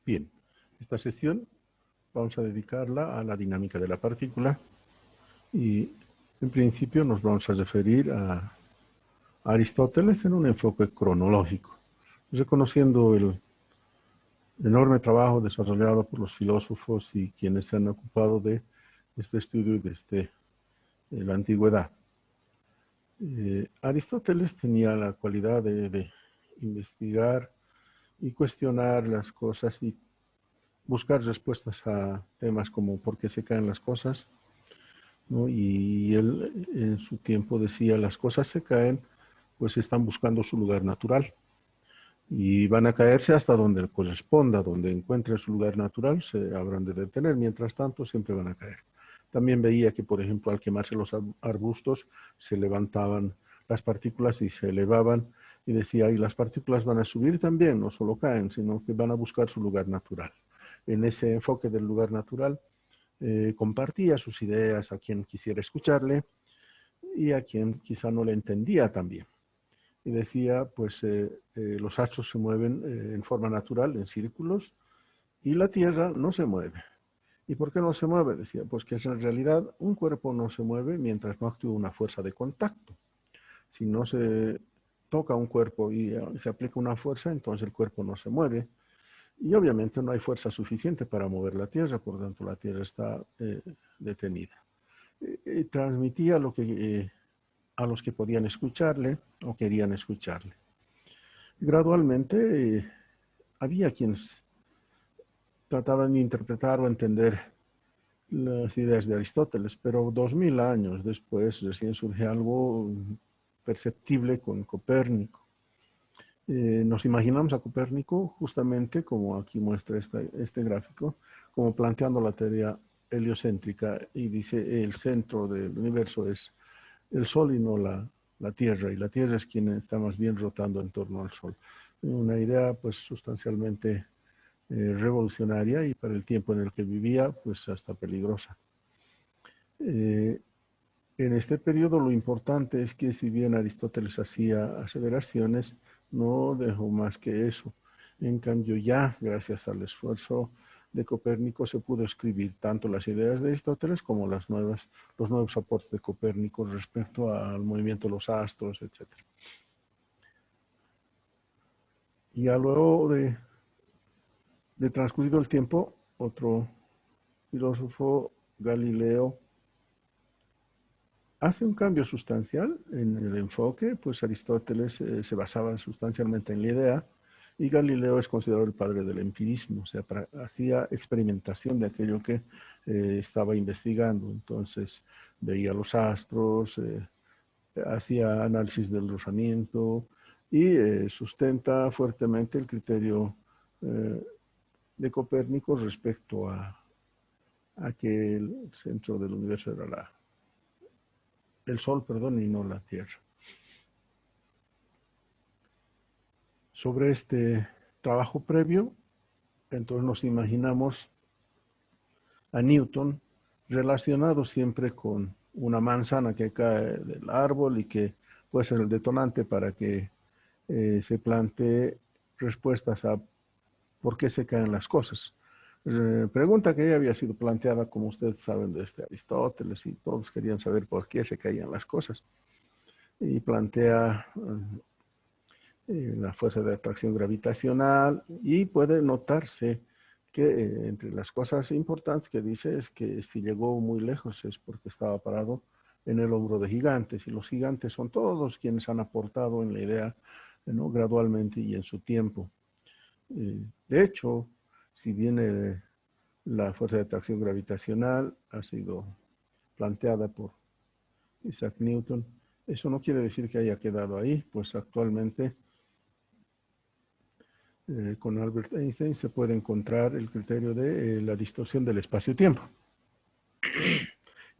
Bien, esta sesión vamos a dedicarla a la dinámica de la partícula y en principio nos vamos a referir a Aristóteles en un enfoque cronológico, reconociendo el enorme trabajo desarrollado por los filósofos y quienes se han ocupado de este estudio desde la antigüedad. Aristóteles tenía la cualidad de investigar y cuestionar las cosas y buscar respuestas a temas como por qué se caen las cosas, ¿no? Y él en su tiempo decía, las cosas se caen, pues están buscando su lugar natural y van a caerse hasta donde corresponda, donde encuentren su lugar natural, se habrán de detener, mientras tanto siempre van a caer. También veía que, por ejemplo, al quemarse los arbustos, se levantaban las partículas y se elevaban, y decía, y las partículas van a subir también, no solo caen, sino que van a buscar su lugar natural. En ese enfoque del lugar natural, compartía sus ideas a quien quisiera escucharle y a quien quizá no le entendía también. Y decía, pues los astros se mueven en forma natural, en círculos, y la Tierra no se mueve. ¿Y por qué no se mueve? Decía, pues que en realidad un cuerpo no se mueve mientras no actúa una fuerza de contacto. Si no se toca un cuerpo y se aplica una fuerza, entonces el cuerpo no se mueve. Y obviamente no hay fuerza suficiente para mover la Tierra, por lo tanto la Tierra está detenida. Transmitía lo que, a los que podían escucharle o querían escucharle. Gradualmente había quienes trataban de interpretar o entender las ideas de Aristóteles, pero 2000 años después recién surge algo perceptible con Copérnico. Nos imaginamos a Copérnico justamente como aquí muestra este gráfico, como planteando la teoría heliocéntrica y dice el centro del universo es el Sol y no la Tierra, y la Tierra es quien está más bien rotando en torno al Sol. Una idea pues sustancialmente revolucionaria y para el tiempo en el que vivía pues hasta peligrosa. En este periodo lo importante es que si bien Aristóteles hacía aseveraciones, no dejó más que eso. En cambio ya, gracias al esfuerzo de Copérnico, se pudo escribir tanto las ideas de Aristóteles como los nuevos aportes de Copérnico respecto al movimiento de los astros, etc. Y ya luego de transcurrido el tiempo, otro filósofo, Galileo, hace un cambio sustancial en el enfoque, pues Aristóteles se basaba sustancialmente en la idea y Galileo es considerado el padre del empirismo, o sea, hacía experimentación de aquello que estaba investigando. Entonces veía los astros, hacía análisis del rozamiento y sustenta fuertemente el criterio de Copérnico respecto a que el centro del universo era el Sol, perdón, y no la Tierra. Sobre este trabajo previo, entonces nos imaginamos a Newton relacionado siempre con una manzana que cae del árbol y que puede ser el detonante para que se plantee respuestas a por qué se caen las cosas. Pregunta que ya había sido planteada, como ustedes saben, desde Aristóteles y todos querían saber por qué se caían las cosas. Y plantea la fuerza de atracción gravitacional y puede notarse que entre las cosas importantes que dice es que si llegó muy lejos es porque estaba parado en el hombro de gigantes y los gigantes son todos quienes han aportado en la idea, ¿no? Gradualmente y en su tiempo. De hecho, si bien la fuerza de atracción gravitacional ha sido planteada por Isaac Newton, eso no quiere decir que haya quedado ahí, pues actualmente con Albert Einstein se puede encontrar el criterio de la distorsión del espacio-tiempo.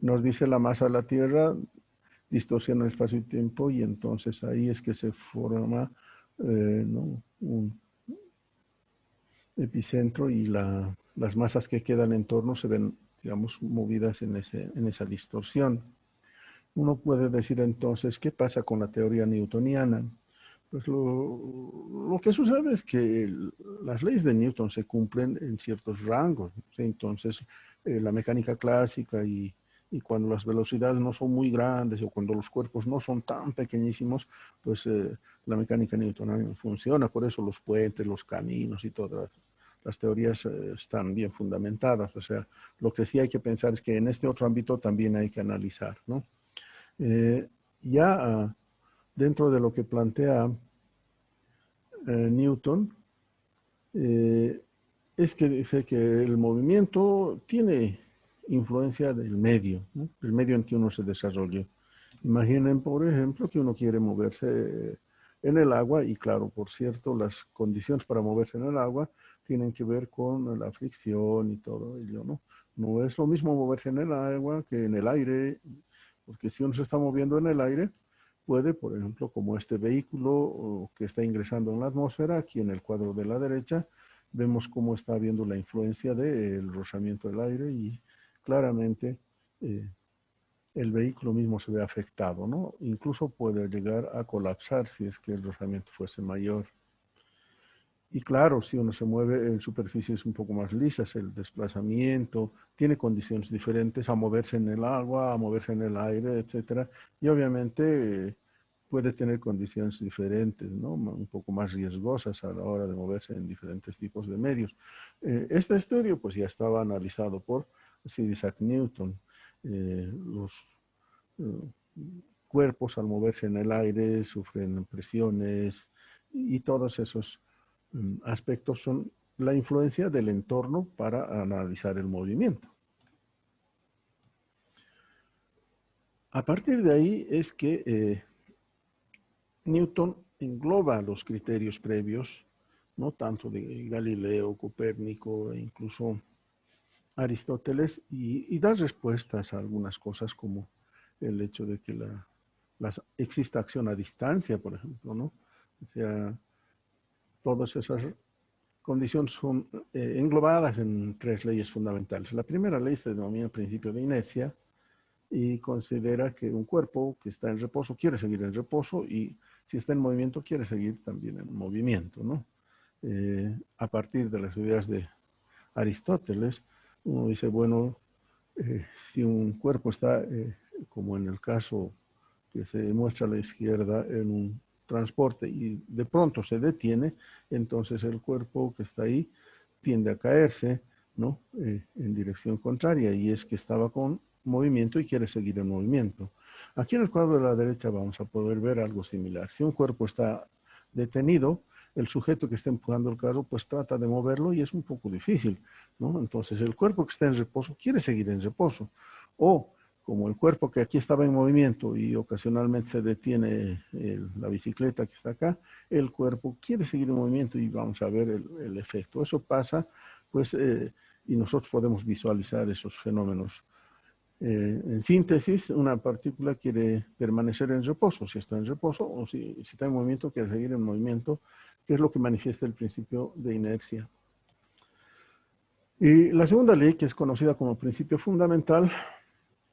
Nos dice la masa de la Tierra distorsiona el espacio-tiempo y entonces ahí es que se forma ¿no? un epicentro y las masas que quedan en torno se ven, digamos, movidas en esa distorsión. Uno puede decir entonces, ¿qué pasa con la teoría newtoniana? Pues lo que sucede es que las leyes de Newton se cumplen en ciertos rangos, ¿sí? Entonces, la mecánica clásica y cuando las velocidades no son muy grandes o cuando los cuerpos no son tan pequeñísimos, pues la mecánica newtoniana funciona. Por eso los puentes, los caminos y todas las teorías están bien fundamentadas. O sea, lo que sí hay que pensar es que en este otro ámbito también hay que analizar, ¿no? Eh, ya dentro de lo que plantea Newton, eh, es que dice que el movimiento tiene influencia del medio, ¿no? El medio en que uno se desarrolla. Imaginen, por ejemplo, que uno quiere moverse en el agua y claro, por cierto, las condiciones para moverse en el agua tienen que ver con la fricción y todo ello, ¿no? No es lo mismo moverse en el agua que en el aire, porque si uno se está moviendo en el aire, puede, por ejemplo, como este vehículo que está ingresando en la atmósfera, aquí en el cuadro de la derecha, vemos cómo está habiendo la influencia del rozamiento del aire y claramente eh, el vehículo mismo se ve afectado, ¿no? Incluso puede llegar a colapsar si es que el rozamiento fuese mayor. Y claro, si uno se mueve en superficies un poco más lisas, el desplazamiento tiene condiciones diferentes a moverse en el agua, a moverse en el aire, etcétera. Y obviamente puede tener condiciones diferentes, ¿no? Un poco más riesgosas a la hora de moverse en diferentes tipos de medios. Este estudio pues ya estaba analizado por Sir Isaac Newton. Los eh, cuerpos al moverse en el aire sufren presiones y todos esos aspectos son la influencia del entorno para analizar el movimiento. A partir de ahí es que Newton engloba los criterios previos, no tanto de Galileo, Copérnico e incluso Aristóteles, y da respuestas a algunas cosas como el hecho de que exista acción a distancia, por ejemplo, ¿no? O sea, todas esas condiciones son englobadas en tres leyes fundamentales. La primera ley se denomina el principio de inercia y considera que un cuerpo que está en reposo quiere seguir en reposo y si está en movimiento quiere seguir también en movimiento, ¿no? A partir de las ideas de Aristóteles, uno dice, bueno, si un cuerpo está, como en el caso que se muestra a la izquierda, en un transporte y de pronto se detiene, entonces el cuerpo que está ahí tiende a caerse, ¿no? En dirección contraria y es que estaba con movimiento y quiere seguir en movimiento. Aquí en el cuadro de la derecha vamos a poder ver algo similar. Si un cuerpo está detenido, el sujeto que está empujando el carro pues trata de moverlo y es un poco difícil, ¿no? Entonces el cuerpo que está en reposo quiere seguir en reposo. O como el cuerpo que aquí estaba en movimiento y ocasionalmente se detiene la bicicleta que está acá, el cuerpo quiere seguir en movimiento y vamos a ver el efecto. Eso pasa, pues, y nosotros podemos visualizar esos fenómenos. En síntesis, una partícula quiere permanecer en reposo, si está en reposo, o si está en movimiento, quiere seguir en movimiento, que es lo que manifiesta el principio de inercia. Y la segunda ley, que es conocida como principio fundamental,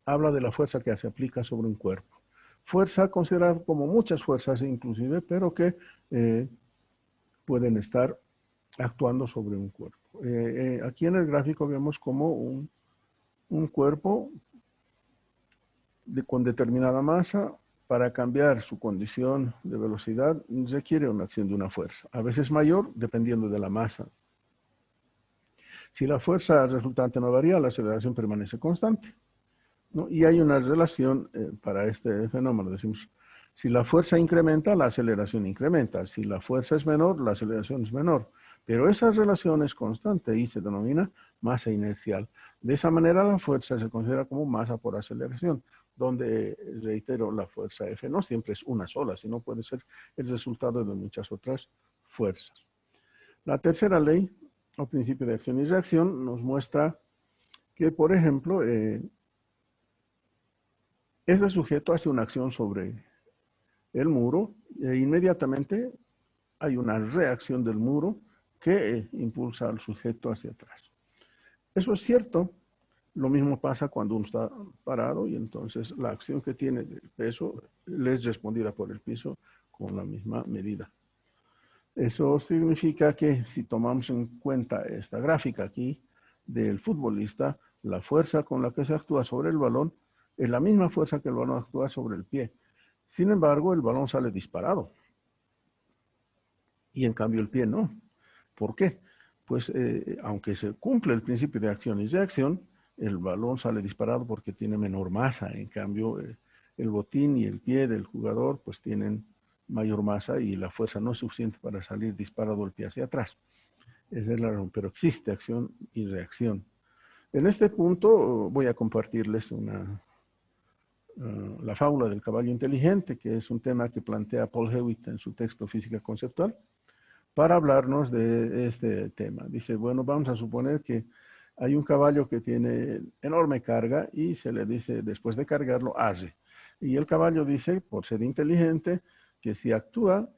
habla de la fuerza que se aplica sobre un cuerpo. Fuerza considerada como muchas fuerzas inclusive, pero que pueden estar actuando sobre un cuerpo. Aquí en el gráfico vemos como un cuerpo con determinada masa, para cambiar su condición de velocidad, requiere una acción de una fuerza, a veces mayor dependiendo de la masa. Si la fuerza resultante no varía, la aceleración permanece constante, ¿no? Y hay una relación para este fenómeno. Decimos, si la fuerza incrementa, la aceleración incrementa. Si la fuerza es menor, la aceleración es menor. Pero esa relación es constante y se denomina masa inercial. De esa manera la fuerza se considera como masa por aceleración, donde, reitero, la fuerza F no siempre es una sola, sino puede ser el resultado de muchas otras fuerzas. La tercera ley, o principio de acción y reacción, nos muestra que, por ejemplo, este sujeto hace una acción sobre el muro e inmediatamente hay una reacción del muro que impulsa al sujeto hacia atrás. Eso es cierto. Lo mismo pasa cuando uno está parado y entonces la acción que tiene del peso le es respondida por el piso con la misma medida. Eso significa que si tomamos en cuenta esta gráfica aquí del futbolista, la fuerza con la que se actúa sobre el balón es la misma fuerza que el balón actúa sobre el pie. Sin embargo, el balón sale disparado. Y en cambio el pie no. ¿Por qué? Pues aunque se cumple el principio de acción y reacción, el balón sale disparado porque tiene menor masa. En cambio, el botín y el pie del jugador pues tienen mayor masa y la fuerza no es suficiente para salir disparado el pie hacia atrás. Esa es la razón, pero existe acción y reacción. En este punto voy a compartirles la fábula del caballo inteligente, que es un tema que plantea Paul Hewitt en su texto Física Conceptual, para hablarnos de este tema. Dice, bueno, vamos a suponer que hay un caballo que tiene enorme carga y se le dice, después de cargarlo, arre. Y el caballo dice, por ser inteligente, que si actúa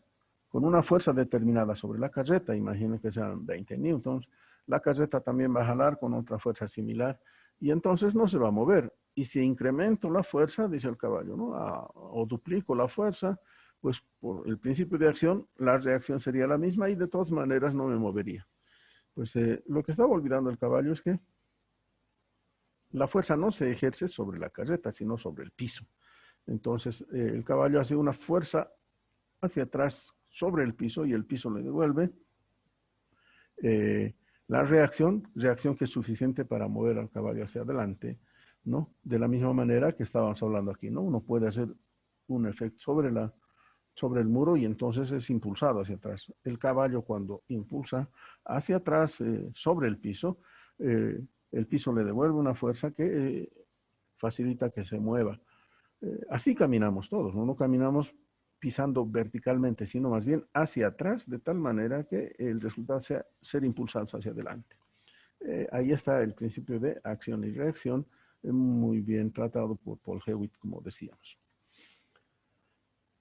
con una fuerza determinada sobre la carreta, imaginen que sean 20 newtons, la carreta también va a jalar con otra fuerza similar y entonces no se va a mover. Y si incremento la fuerza, dice el caballo, ¿no? O duplico la fuerza, pues por el principio de acción, la reacción sería la misma y de todas maneras no me movería. Pues lo que estaba olvidando el caballo es que la fuerza no se ejerce sobre la carreta, sino sobre el piso. Entonces el caballo hace una fuerza hacia atrás sobre el piso y el piso le devuelve la reacción que es suficiente para mover al caballo hacia adelante, ¿no? De la misma manera que estábamos hablando aquí, ¿no? Uno puede hacer un efecto sobre el muro y entonces es impulsado hacia atrás. El caballo cuando impulsa hacia atrás sobre el piso le devuelve una fuerza que facilita que se mueva. Así caminamos todos, ¿no? No caminamos pisando verticalmente, sino más bien hacia atrás, de tal manera que el resultado sea ser impulsados hacia adelante. Ahí está el principio de acción y reacción, muy bien tratado por Paul Hewitt, como decíamos.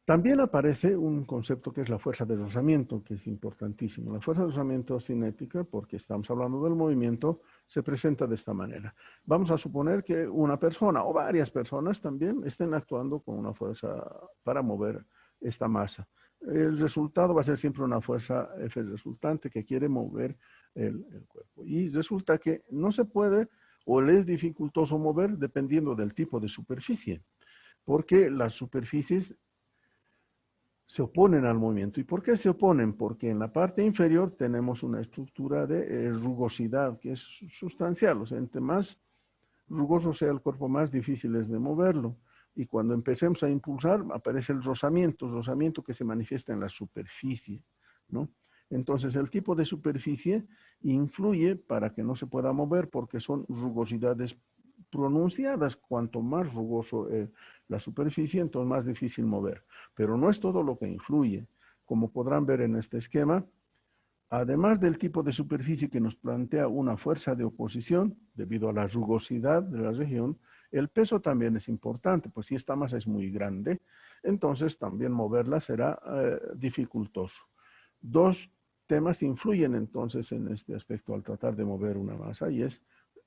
También aparece un concepto que es la fuerza de rozamiento, que es importantísimo. La fuerza de rozamiento cinética, porque estamos hablando del movimiento, se presenta de esta manera. Vamos a suponer que una persona o varias personas también estén actuando con una fuerza para mover esta masa. El resultado va a ser siempre una fuerza F resultante que quiere mover el cuerpo. Y resulta que no se puede o le es dificultoso mover dependiendo del tipo de superficie, porque las superficies se oponen al movimiento. ¿Y por qué se oponen? Porque en la parte inferior tenemos una estructura de rugosidad que es sustancial. O sea, entre más rugoso sea el cuerpo, más difícil es de moverlo. Y cuando empecemos a impulsar, aparece el rozamiento que se manifiesta en la superficie, ¿no? Entonces, el tipo de superficie influye para que no se pueda mover porque son rugosidades pronunciadas. Cuanto más rugoso la superficie, entonces más difícil mover. Pero no es todo lo que influye. Como podrán ver en este esquema, además del tipo de superficie que nos plantea una fuerza de oposición, debido a la rugosidad de la región, el peso también es importante, pues si esta masa es muy grande, entonces también moverla será dificultoso. Dos temas influyen entonces en este aspecto al tratar de mover una masa y es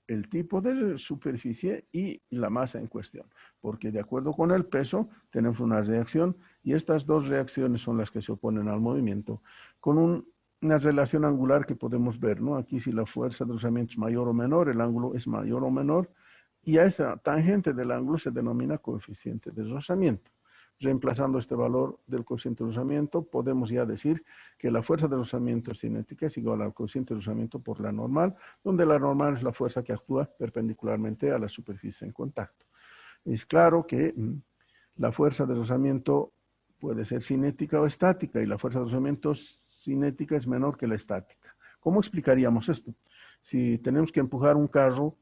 el tipo de superficie y la masa en cuestión, porque de acuerdo con el peso tenemos una reacción y estas dos reacciones son las que se oponen al movimiento con una relación angular que podemos ver, ¿no? Aquí si la fuerza de rozamiento es mayor o menor, el ángulo es mayor o menor y a esa tangente del ángulo se denomina coeficiente de rozamiento. Reemplazando este valor del coeficiente de rozamiento, podemos ya decir que la fuerza de rozamiento cinética es igual al coeficiente de rozamiento por la normal, donde la normal es la fuerza que actúa perpendicularmente a la superficie en contacto. Es claro que la fuerza de rozamiento puede ser cinética o estática, y la fuerza de rozamiento cinética es menor que la estática. ¿Cómo explicaríamos esto? Si tenemos que empujar un carro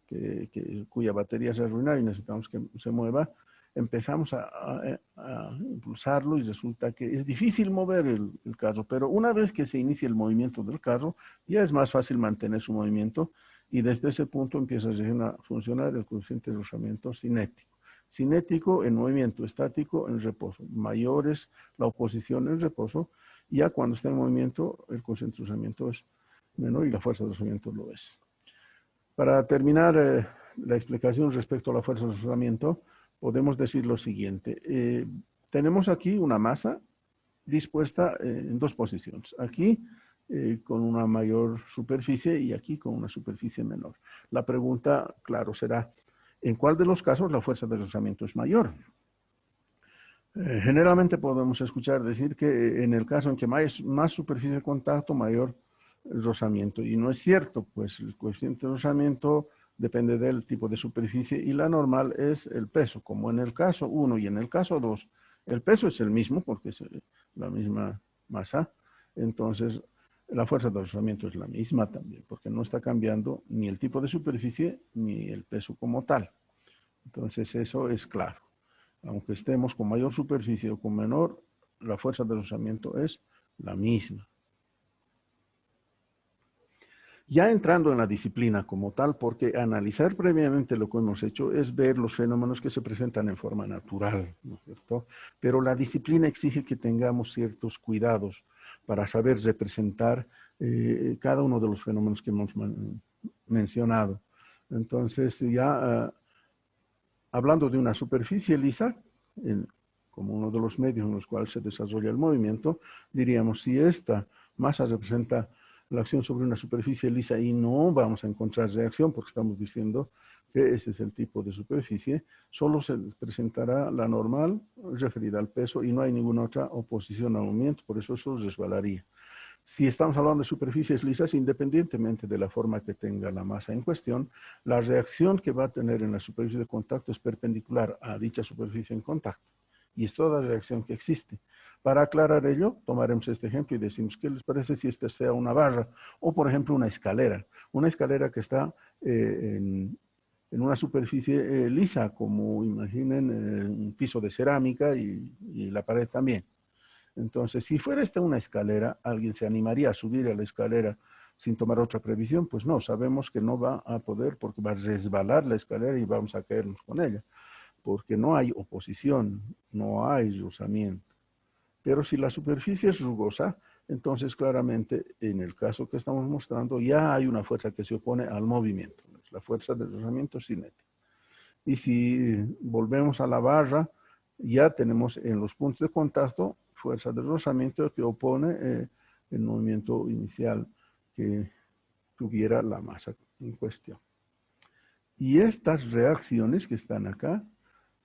cuya batería se arruina y necesitamos que se mueva, empezamos a impulsarlo y resulta que es difícil mover el carro, pero una vez que se inicia el movimiento del carro, ya es más fácil mantener su movimiento y desde ese punto empieza a funcionar el coeficiente de rozamiento cinético. Cinético en movimiento, estático en reposo. Mayor es la oposición en reposo, ya cuando está en movimiento el coeficiente de rozamiento es menor y la fuerza de rozamiento lo es. Para terminar la explicación respecto a la fuerza de rozamiento, podemos decir lo siguiente. Tenemos aquí una masa dispuesta en dos posiciones. Aquí con una mayor superficie y aquí con una superficie menor. La pregunta, claro, será, ¿en cuál de los casos la fuerza de rozamiento es mayor? Generalmente podemos escuchar decir que en el caso en que más superficie de contacto, mayor rozamiento. Y no es cierto, pues el coeficiente de rozamiento depende del tipo de superficie y la normal es el peso, como en el caso 1 y en el caso 2, el peso es el mismo porque es la misma masa, entonces la fuerza de rozamiento es la misma también, porque no está cambiando ni el tipo de superficie ni el peso como tal. Entonces eso es claro. Aunque estemos con mayor superficie o con menor, la fuerza de rozamiento es la misma. Ya entrando en la disciplina como tal, porque analizar previamente lo que hemos hecho es ver los fenómenos que se presentan en forma natural, ¿no es cierto? Pero la disciplina exige que tengamos ciertos cuidados para saber representar cada uno de los fenómenos que hemos mencionado. Entonces, ya hablando de una superficie lisa, como uno de los medios en los cuales se desarrolla el movimiento, diríamos, si esta masa representa la acción sobre una superficie lisa y no vamos a encontrar reacción porque estamos diciendo que ese es el tipo de superficie, solo se presentará la normal referida al peso y no hay ninguna otra oposición al movimiento, por eso resbalaría. Si estamos hablando de superficies lisas, independientemente de la forma que tenga la masa en cuestión, la reacción que va a tener en la superficie de contacto es perpendicular a dicha superficie en contacto. Y es toda la reacción que existe. Para aclarar ello, tomaremos este ejemplo y decimos, ¿qué les parece si esta sea una barra? O, por ejemplo, una escalera. Una escalera que está en una superficie lisa, como imaginen un piso de cerámica y la pared también. Entonces, si fuera esta una escalera, ¿alguien se animaría a subir a la escalera sin tomar otra previsión? Pues no, sabemos que no va a poder porque va a resbalar la escalera y vamos a caernos con ella, porque no hay oposición, no hay rozamiento. Pero si la superficie es rugosa, entonces claramente en el caso que estamos mostrando ya hay una fuerza que se opone al movimiento, es la fuerza del rozamiento cinético. Y si volvemos a la barra, ya tenemos en los puntos de contacto fuerza de rozamiento que opone el movimiento inicial que tuviera la masa en cuestión. Y estas reacciones que están acá,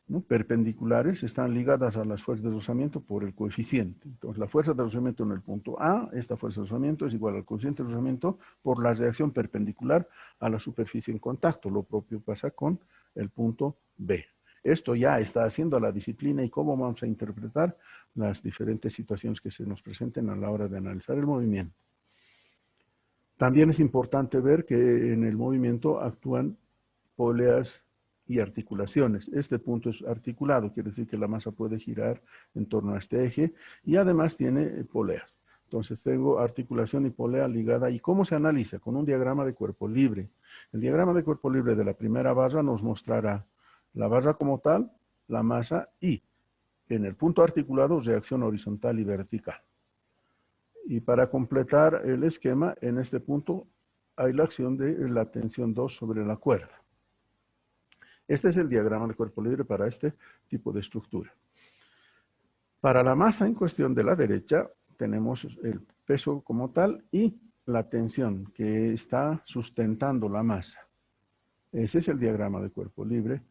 ¿no?, perpendiculares, están ligadas a las fuerzas de rozamiento por el coeficiente. Entonces, la fuerza de rozamiento en el punto A, esta fuerza de rozamiento es igual al coeficiente de rozamiento por la reacción perpendicular a la superficie en contacto. Lo propio pasa con el punto B. Esto ya está haciendo la disciplina y cómo vamos a interpretar las diferentes situaciones que se nos presenten a la hora de analizar el movimiento. También es importante ver que en el movimiento actúan poleas y articulaciones. Este punto es articulado, quiere decir que la masa puede girar en torno a este eje y además tiene poleas. Entonces tengo articulación y polea ligada. ¿Y cómo se analiza? Con un diagrama de cuerpo libre. El diagrama de cuerpo libre de la primera barra nos mostrará la barra como tal, la masa y en el punto articulado reacción horizontal y vertical. Y para completar el esquema, en este punto hay la acción de la tensión 2 sobre la cuerda. Este es el diagrama de cuerpo libre para este tipo de estructura. Para la masa en cuestión de la derecha, tenemos el peso como tal y la tensión que está sustentando la masa. Ese es el diagrama de cuerpo libre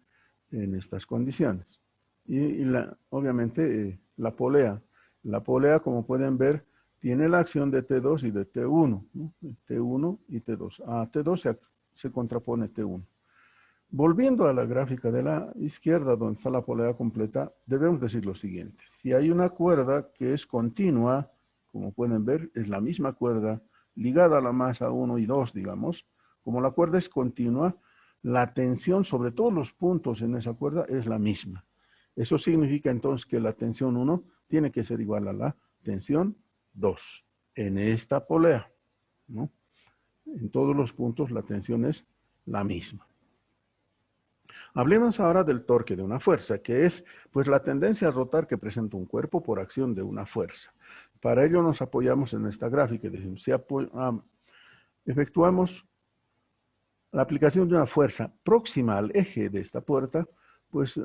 en estas condiciones. Y obviamente la polea. La polea, como pueden ver, tiene la acción de T2 y de T1, ¿no? T1 y T2. A T2 se contrapone T1. Volviendo a la gráfica de la izquierda, donde está la polea completa, debemos decir lo siguiente. Si hay una cuerda que es continua, como pueden ver, es la misma cuerda ligada a la masa 1 y 2, digamos. Como la cuerda es continua, la tensión sobre todos los puntos en esa cuerda es la misma. Eso significa entonces que la tensión 1 tiene que ser igual a la tensión 2 en esta polea, ¿no? En todos los puntos la tensión es la misma. Hablemos ahora del torque de una fuerza, que es pues la tendencia a rotar que presenta un cuerpo por acción de una fuerza. Para ello nos apoyamos en esta gráfica y decimos, si efectuamos la aplicación de una fuerza próxima al eje de esta puerta, pues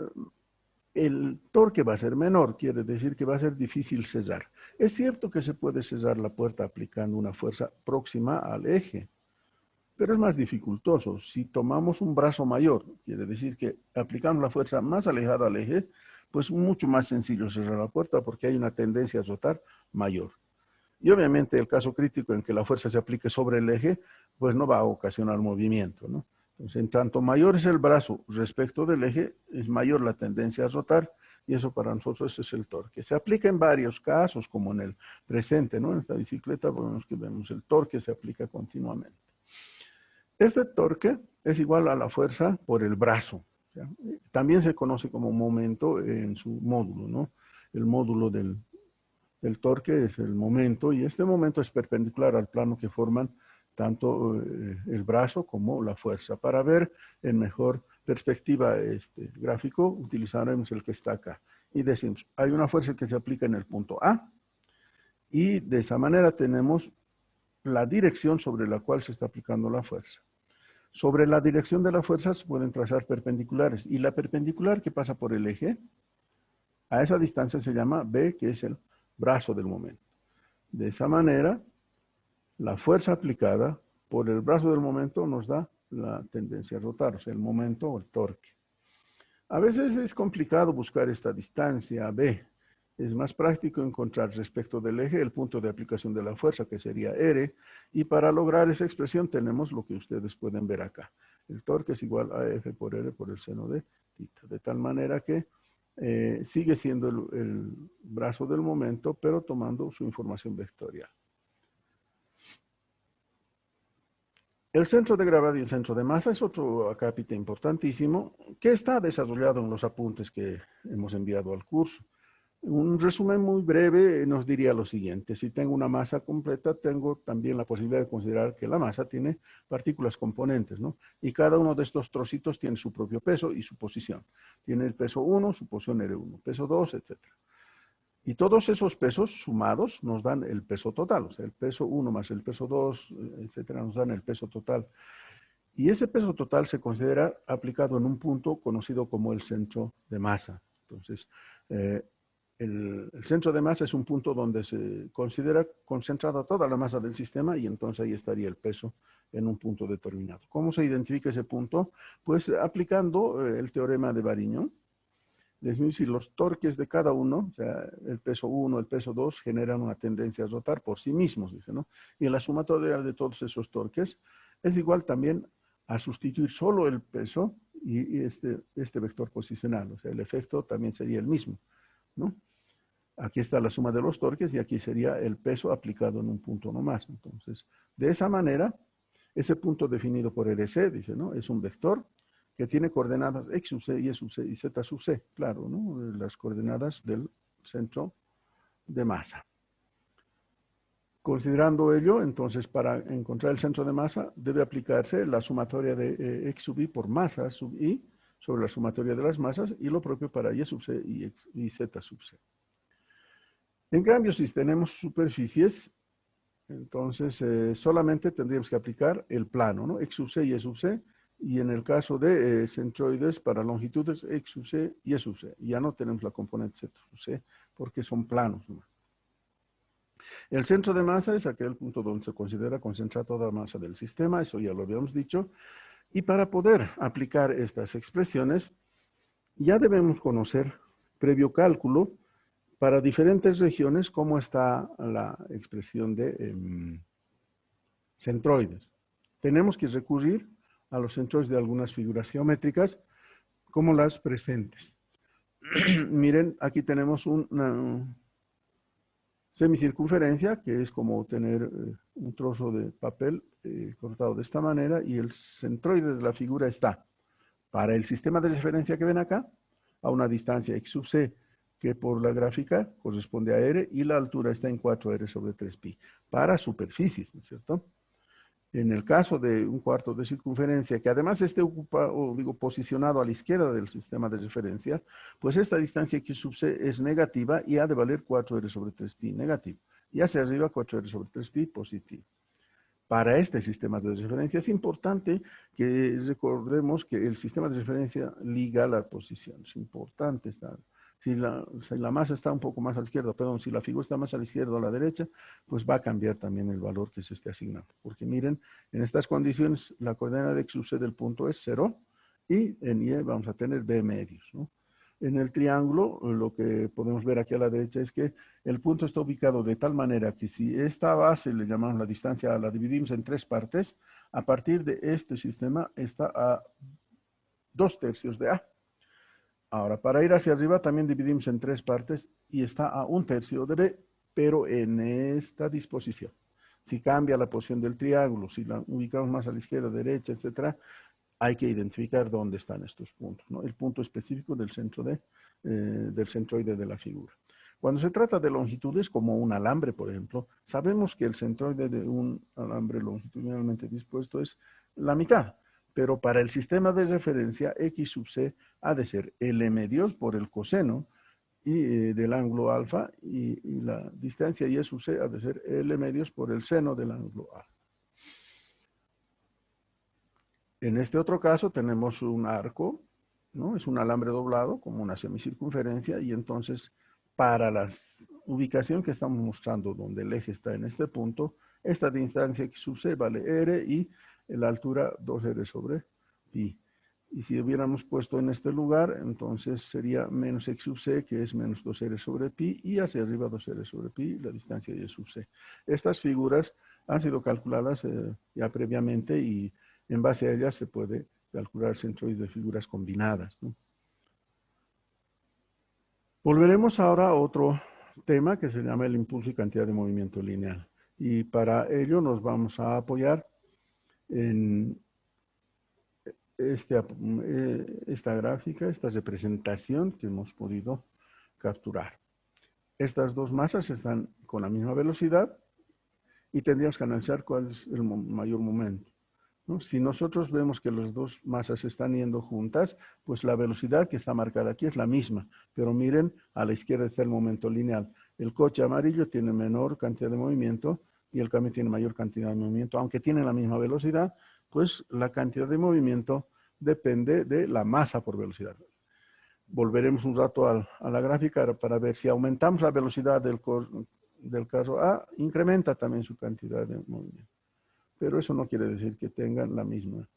el torque va a ser menor, quiere decir que va a ser difícil sellar. Es cierto que se puede sellar la puerta aplicando una fuerza próxima al eje, pero es más dificultoso. Si tomamos un brazo mayor, quiere decir que aplicando la fuerza más alejada al eje, pues mucho más sencillo cerrar la puerta porque hay una tendencia a rotar mayor. Y obviamente el caso crítico en que la fuerza se aplique sobre el eje, pues no va a ocasionar movimiento, ¿no? Entonces, en tanto mayor es el brazo respecto del eje, es mayor la tendencia a rotar, y eso para nosotros ese es el torque. Se aplica en varios casos, como en el presente, ¿no? En esta bicicleta vemos el torque se aplica continuamente. Este torque es igual a la fuerza por el brazo. ¿Ya? También se conoce como momento en su módulo, ¿no? El módulo del torque es el momento, y este momento es perpendicular al plano que forman tanto el brazo como la fuerza. Para ver en mejor perspectiva este gráfico, utilizaremos el que está acá. Y decimos, hay una fuerza que se aplica en el punto A, y de esa manera tenemos la dirección sobre la cual se está aplicando la fuerza. Sobre la dirección de la fuerza se pueden trazar perpendiculares, y la perpendicular que pasa por el eje, a esa distancia se llama B, que es el brazo del momento. De esa manera, la fuerza aplicada por el brazo del momento nos da la tendencia a rotar, o sea, el momento o el torque. A veces es complicado buscar esta distancia B. Es más práctico encontrar respecto del eje el punto de aplicación de la fuerza, que sería R, y para lograr esa expresión tenemos lo que ustedes pueden ver acá. El torque es igual a F por R por el seno de θ, de tal manera que sigue siendo el brazo del momento, pero tomando su información vectorial. El centro de gravedad y el centro de masa es otro acápite importantísimo que está desarrollado en los apuntes que hemos enviado al curso. Un resumen muy breve nos diría lo siguiente: si tengo una masa completa, tengo también la posibilidad de considerar que la masa tiene partículas componentes, ¿no? Y cada uno de estos trocitos tiene su propio peso y su posición. Tiene el peso 1, su posición R1, peso 2, etc. Y todos esos pesos sumados nos dan el peso total, o sea, el peso 1 más el peso 2, etcétera, nos dan el peso total. Y ese peso total se considera aplicado en un punto conocido como el centro de masa. Entonces, el centro de masa es un punto donde se considera concentrada toda la masa del sistema, y entonces ahí estaría el peso en un punto determinado. ¿Cómo se identifica ese punto? Pues aplicando el teorema de Varignon. Es decir, los torques de cada uno, o sea, el peso 1, el peso 2, generan una tendencia a rotar por sí mismos, dice, ¿no? Y la sumatoria de todos esos torques es igual también a sustituir solo el peso y este vector posicional, o sea, el efecto también sería el mismo, ¿no? Aquí está la suma de los torques y aquí sería el peso aplicado en un punto nomás. Entonces, de esa manera, ese punto definido por RC, dice, ¿no? Es un vector que tiene coordenadas X sub C, Y sub C y Z sub C, claro, ¿no? Las coordenadas del centro de masa. Considerando ello, entonces, para encontrar el centro de masa, debe aplicarse la sumatoria de X sub Y por masa sub Y sobre la sumatoria de las masas, y lo propio para Y sub C y Z sub C. En cambio, si tenemos superficies, entonces solamente tendríamos que aplicar el plano, ¿no? X sub C y Y sub C, y en el caso de centroides para longitudes X sub C y Y sub C. Ya no tenemos la componente Z sub C porque son planos, ¿no? El centro de masa es aquel punto donde se considera concentrar toda la masa del sistema, eso ya lo habíamos dicho, y para poder aplicar estas expresiones ya debemos conocer, previo cálculo, para diferentes regiones, cómo está la expresión de centroides. Tenemos que recurrir a los centroides de algunas figuras geométricas, como las presentes. Miren, aquí tenemos una semicircunferencia, que es como tener un trozo de papel cortado de esta manera, y el centroide de la figura está, para el sistema de referencia que ven acá, a una distancia x sub c, que por la gráfica corresponde a r, y la altura está en 4r sobre 3pi, para superficies, ¿no es cierto? En el caso de un cuarto de circunferencia, que además esté posicionado a la izquierda del sistema de referencia, pues esta distancia x sub c es negativa y ha de valer 4r sobre 3pi negativo. Y hacia arriba 4r sobre 3pi positivo. para este sistema de referencia. Es importante que recordemos que el sistema de referencia liga la posición. Es importante estar. Si la masa está un poco más a la izquierda, perdón, si la figura está más a la izquierda o a la derecha, pues va a cambiar también el valor que se esté asignando. Porque miren, en estas condiciones, la coordenada de x sub c del punto es 0 y en y vamos a tener b medios, ¿no? En el triángulo, lo que podemos ver aquí a la derecha es que el punto está ubicado de tal manera que si esta base, le llamamos la distancia, la dividimos en 3 partes, a partir de este sistema está a 2/3 de A. Ahora, para ir hacia arriba también dividimos en 3 partes y está a 1/3 de B, pero en esta disposición. Si cambia la posición del triángulo, si la ubicamos más a la izquierda, derecha, etcétera, hay que identificar dónde están estos puntos, ¿no? El punto específico del del centroide de la figura. Cuando se trata de longitudes, como un alambre, por ejemplo, sabemos que el centroide de un alambre longitudinalmente dispuesto es la mitad, pero para el sistema de referencia, x sub c ha de ser L medios por el coseno del ángulo alfa y la distancia y sub c ha de ser L medios por el seno del ángulo alfa. En este otro caso tenemos un arco, ¿no? Es un alambre doblado como una semicircunferencia y entonces para la ubicación que estamos mostrando donde el eje está en este punto, esta distancia x sub c vale r y la altura 2r sobre pi. Y si hubiéramos puesto en este lugar, entonces sería menos x sub c, que es menos 2r sobre pi, y hacia arriba 2r sobre pi, la distancia y sub c. Estas figuras han sido calculadas ya previamente y en base a ellas se puede calcular centroides de figuras combinadas, ¿no? Volveremos ahora a otro tema que se llama el impulso y cantidad de movimiento lineal. Y para ello nos vamos a apoyar en esta gráfica, esta representación que hemos podido capturar. Estas dos masas están con la misma velocidad y tendríamos que analizar cuál es el mayor momento, ¿no? Si nosotros vemos que las dos masas están yendo juntas, pues la velocidad que está marcada aquí es la misma. Pero miren, a la izquierda está el momento lineal. El coche amarillo tiene menor cantidad de movimiento y el camión tiene mayor cantidad de movimiento. Aunque tienen la misma velocidad, pues la cantidad de movimiento depende de la masa por velocidad. Volveremos un rato a la gráfica para ver si aumentamos la velocidad del carro A, incrementa también su cantidad de movimiento. Pero eso no quiere decir que tengan la misma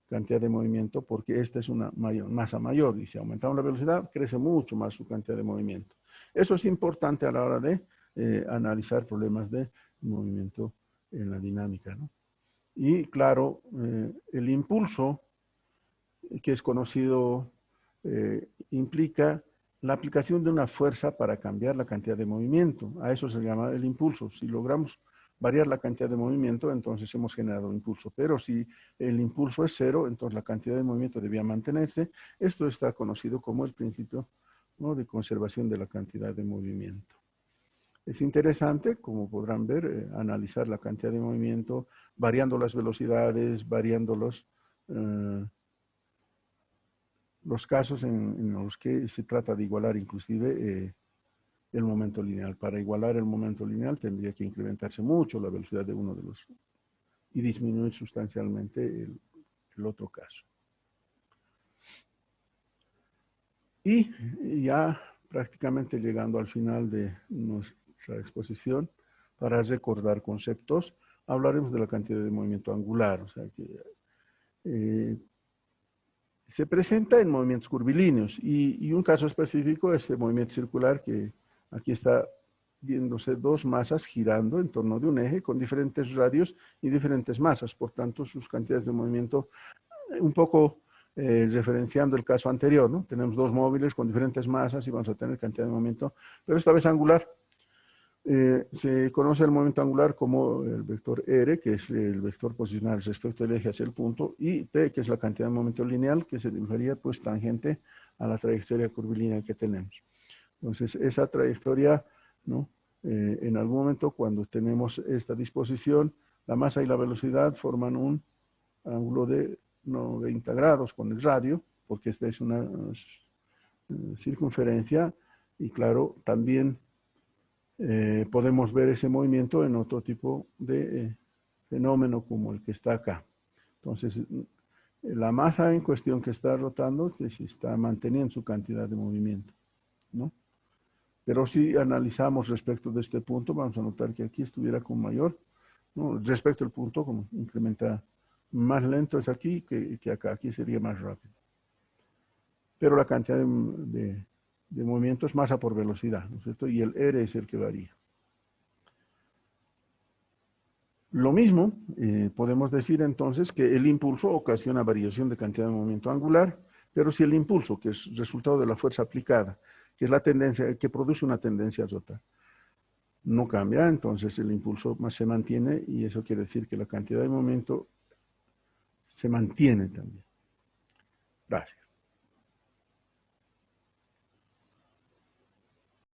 cantidad de movimiento porque esta es una masa mayor y si aumentamos la velocidad crece mucho más su cantidad de movimiento. Eso es importante a la hora de analizar problemas de movimiento en la dinámica, ¿no? Y claro, el impulso, que es conocido, implica la aplicación de una fuerza para cambiar la cantidad de movimiento. A eso se llama el impulso. Si logramos variar la cantidad de movimiento, entonces hemos generado un impulso. Pero si el impulso es cero, entonces la cantidad de movimiento debía mantenerse. Esto está conocido como el principio, ¿no?, de conservación de la cantidad de movimiento. Es interesante, como podrán ver, analizar la cantidad de movimiento, variando las velocidades, variando los casos en los que se trata de igualar inclusive el momento lineal. Para igualar el momento lineal tendría que incrementarse mucho la velocidad de uno de los y disminuir sustancialmente el otro caso. Y ya prácticamente llegando al final de nuestra exposición, para recordar conceptos, hablaremos de la cantidad de movimiento angular, o sea que se presenta en movimientos curvilíneos y un caso específico es el movimiento circular, que aquí está viéndose dos masas girando en torno de un eje con diferentes radios y diferentes masas, por tanto sus cantidades de movimiento un poco referenciando el caso anterior, ¿no? Tenemos dos móviles con diferentes masas y vamos a tener cantidad de movimiento, pero esta vez angular. Se conoce el momento angular como el vector R, que es el vector posicional respecto del eje hacia el punto, y T, que es la cantidad de momento lineal, que se dibujaría pues tangente a la trayectoria curvilínea que tenemos. Entonces, esa trayectoria, ¿no?, en algún momento cuando tenemos esta disposición, la masa y la velocidad forman un ángulo de 90 grados con el radio, porque esta es una circunferencia, y claro, también podemos ver ese movimiento en otro tipo de fenómeno como el que está acá. Entonces, la masa en cuestión que está rotando se está manteniendo su cantidad de movimiento, ¿no? Pero si analizamos respecto de este punto, vamos a notar que aquí estuviera con mayor, ¿no? Respecto al punto, como incrementa más lento es aquí que acá, aquí sería más rápido. Pero la cantidad de movimiento es masa por velocidad, ¿no es cierto? Y el R es el que varía. Lo mismo, podemos decir entonces que el impulso ocasiona variación de cantidad de movimiento angular, pero si el impulso, que es resultado de la fuerza aplicada, que es la tendencia, que produce una tendencia a rotar, no cambia, entonces el impulso más se mantiene y eso quiere decir que la cantidad de movimiento se mantiene también. Gracias.